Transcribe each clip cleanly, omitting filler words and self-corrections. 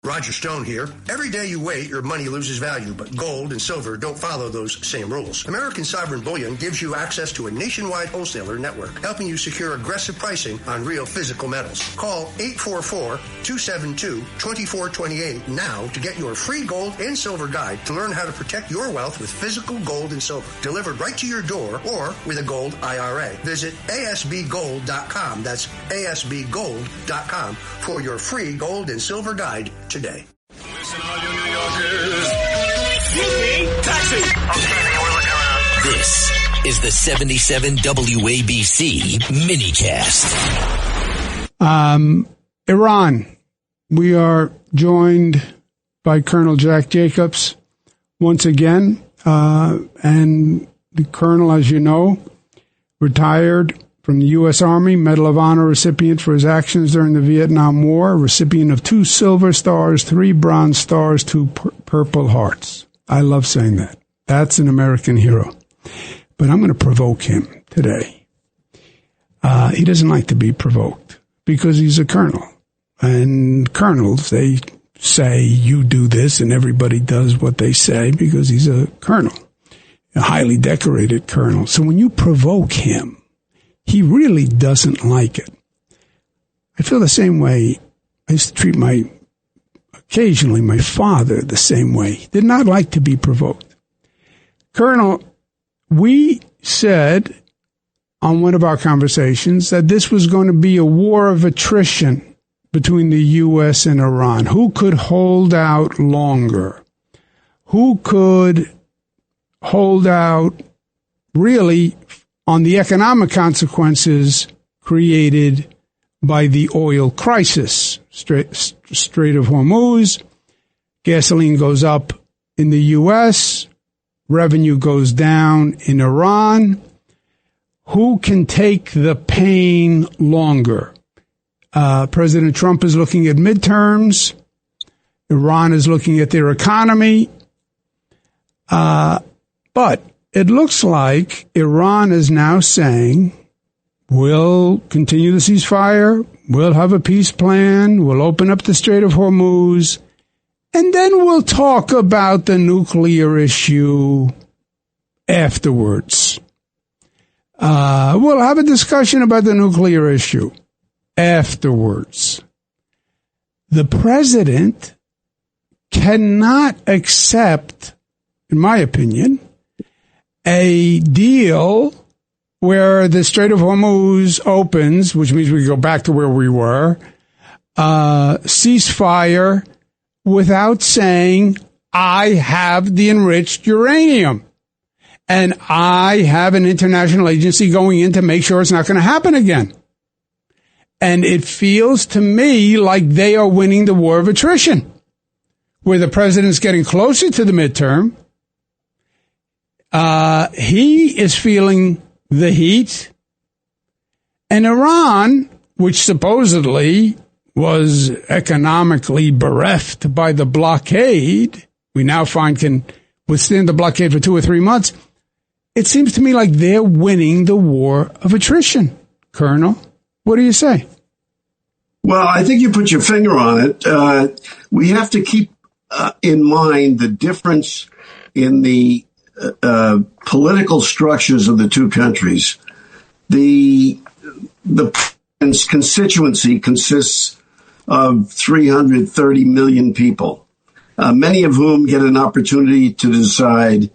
Roger Stone here. Every day you wait, your money loses value, but gold and silver don't follow those same rules. American Sovereign Bullion gives you access to a nationwide wholesaler network, helping you secure aggressive pricing on real physical metals. Call 844-272-2428 now to get your free gold and silver guide to learn how to protect your wealth with physical gold and silver, delivered right to your door or with a gold IRA. Visit asbgold.com. That's asbgold.com for your free gold and silver guide today. Listen, all you New Yorkers. Excuse me, taxi. Okay, we're looking around. This is the 77 WABC minicast. Iran. We are joined by Colonel Jack Jacobs once again. And the Colonel, as you know, retired from the U.S. Army, Medal of Honor recipient for his actions during the Vietnam War, recipient of 2 Silver Stars, 3 Bronze Stars, 2 Purple Hearts. I love saying that. That's an American hero. But I'm going to provoke him today. He doesn't like to be provoked because he's a colonel. And colonels, they say, you do this, and everybody does what they say because he's a colonel, a highly decorated colonel. So when you provoke him, he really doesn't like it. I feel the same way. I used to treat occasionally my father the same way. He did not like to be provoked. Colonel, we said on one of our conversations that this was going to be a war of attrition between the U.S. and Iran. Who could hold out longer? Who could hold out really on the economic consequences created by the oil crisis? Strait of Hormuz, gasoline goes up in the U.S., revenue goes down in Iran. Who can take the pain longer? President Trump is looking at midterms. Iran is looking at their economy. But it looks like Iran is now saying, we'll continue the ceasefire, we'll have a peace plan, we'll open up the Strait of Hormuz, and then we'll talk about the nuclear issue afterwards. We'll have a discussion about the nuclear issue afterwards. The president cannot accept, in my opinion, a deal where the Strait of Hormuz opens, which means we go back to where we were, ceasefire, without saying, I have the enriched uranium. And I have an international agency going in to make sure it's not going to happen again. And it feels to me like they are winning the war of attrition, where the president's getting closer to the midterm. He is feeling the heat. And Iran, which supposedly was economically bereft by the blockade, we now find can withstand the blockade for 2 or 3 months. It seems to me like they're winning the war of attrition. Colonel, what do you say? Well, I think you put your finger on it. We have to keep in mind the difference in the political structures of the two countries. The constituency consists of 330 million people, many of whom get an opportunity to decide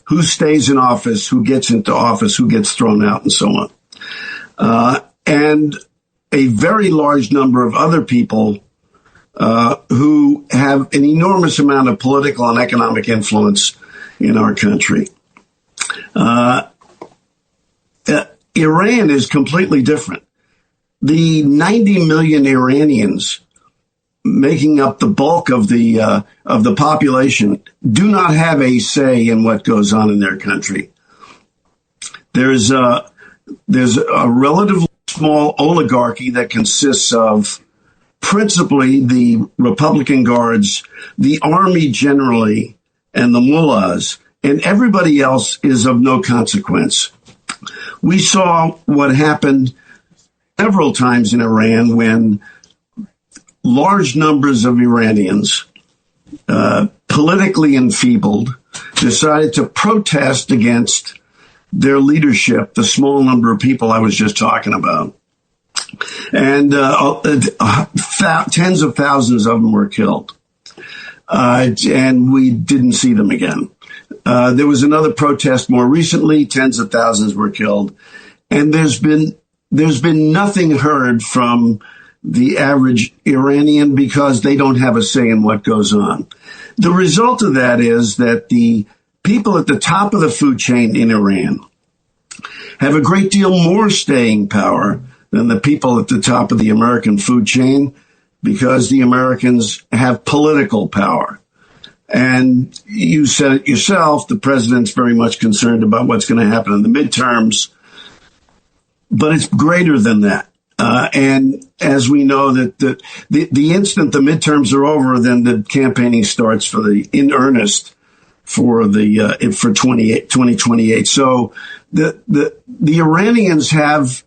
who stays in office, who gets into office, who gets thrown out, and so on. And a very large number of other people who have an enormous amount of political and economic influence in our country. Iran is completely different. The 90 million Iranians making up the bulk of the population do not have a say in what goes on in their country. There's a relatively small oligarchy that consists of principally the Republican Guards, the army generally, and the mullahs, and everybody else is of no consequence. We saw what happened several times in Iran when large numbers of Iranians, politically enfeebled, decided to protest against their leadership, the small number of people I was just talking about. And tens of thousands of them were killed. And we didn't see them again. There was another protest more recently. Tens of thousands were killed. And there's been nothing heard from the average Iranian because they don't have a say in what goes on. The result of that is that the people at the top of the food chain in Iran have a great deal more staying power than the people at the top of the American food chain because the Americans have political power. And you said it yourself, the president's very much concerned about what's going to happen in the midterms, but it's greater than that. And as we know that the instant the midterms are over, then the campaigning starts in earnest for 2028. So the Iranians have,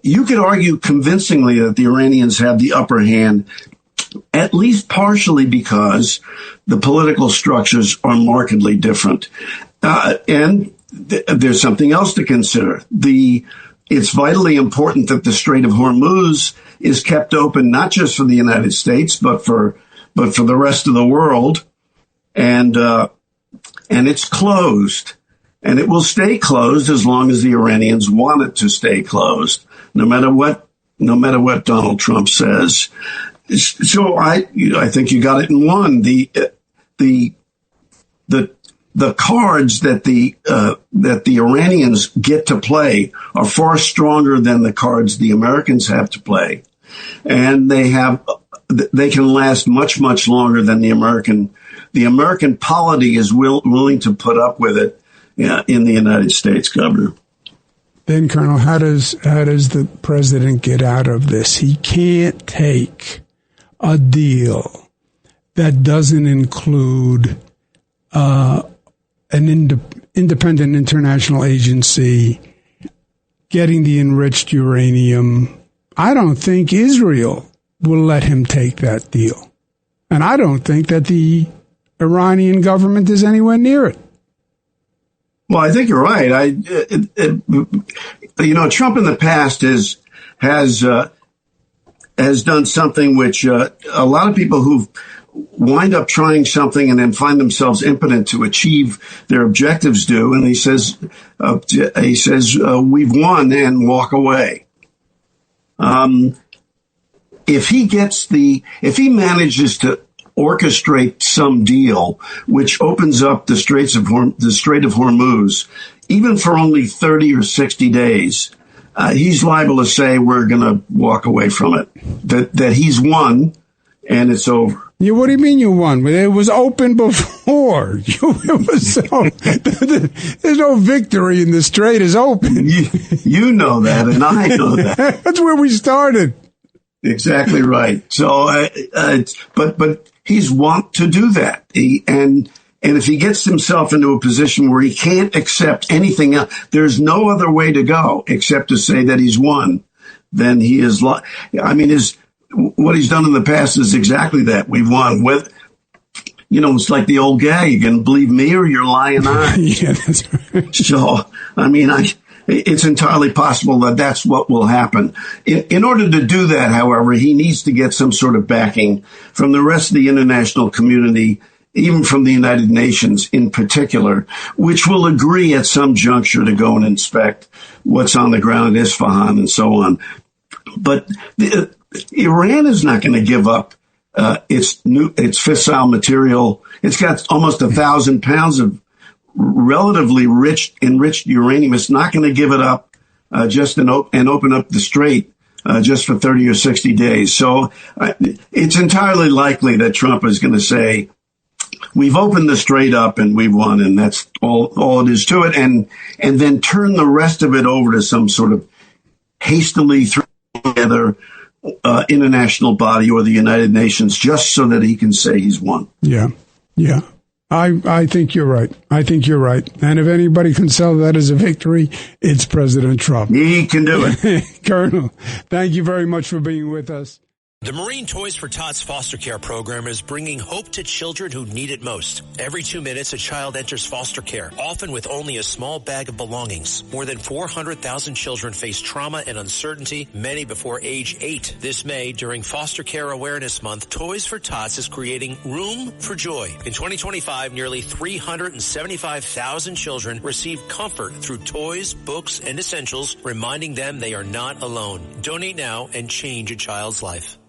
you could argue convincingly that the Iranians have the upper hand, at least partially because the political structures are markedly different. And there's something else to consider. It's vitally important that the Strait of Hormuz is kept open, not just for the United States, but for the rest of the world. And it's closed, and it will stay closed as long as the Iranians want it to stay closed, no matter what Donald Trump says. So I think you got it in one. The cards that the Iranians get to play are far stronger than the cards the Americans have to play, and they can last much, much longer than the American polity is willing to put up with it in the United States, Governor. Then, Colonel, how does the president get out of this? He can't take a deal that doesn't include an independent international agency getting the enriched uranium. I don't think Israel will let him take that deal. And I don't think that the Iranian government is anywhere near it. Well, I think you're right. Trump in the past has done something which a lot of people who've wind up trying something and then find themselves impotent to achieve their objectives do. And he says, we've won, and walk away. If he manages to orchestrate some deal which opens up the Strait of Hormuz, even for only 30 or 60 days, he's liable to say we're going to walk away from it, that he's won and it's over. Yeah, what do you mean you won? It was open before. There's no victory in the strait is open. You know that, and I know that. That's where we started. Exactly right. So, but he's want to do that. And if he gets himself into a position where he can't accept anything else, there's no other way to go except to say that he's won, then he is. What he's done in the past is exactly that. We've won. It's like the old gag, you can believe me or you're lying on. Yeah, that's right. So, it's entirely possible that that's what will happen. In order to do that, however, he needs to get some sort of backing from the rest of the international community, even from the United Nations in particular, which will agree at some juncture to go and inspect what's on the ground in Isfahan and so on. But Iran is not going to give up its fissile material. It's got almost 1,000 pounds of relatively enriched uranium. It's not going to give it up and open up the strait just for 30 or 60 days. So it's entirely likely that Trump is going to say, we've opened the strait up and we've won, and that's all it is to it, and then turn the rest of it over to some sort of hastily thrown together international body or the United Nations, just so that he can say he's won. Yeah. I think you're right. And if anybody can sell that as a victory, it's President Trump. He can do it. Colonel, thank you very much for being with us. The Marine Toys for Tots foster care program is bringing hope to children who need it most. Every 2 minutes, a child enters foster care, often with only a small bag of belongings. More than 400,000 children face trauma and uncertainty, many before age 8. This May, during Foster Care Awareness Month, Toys for Tots is creating Room for Joy. In 2025, nearly 375,000 children received comfort through toys, books, and essentials, reminding them they are not alone. Donate now and change a child's life.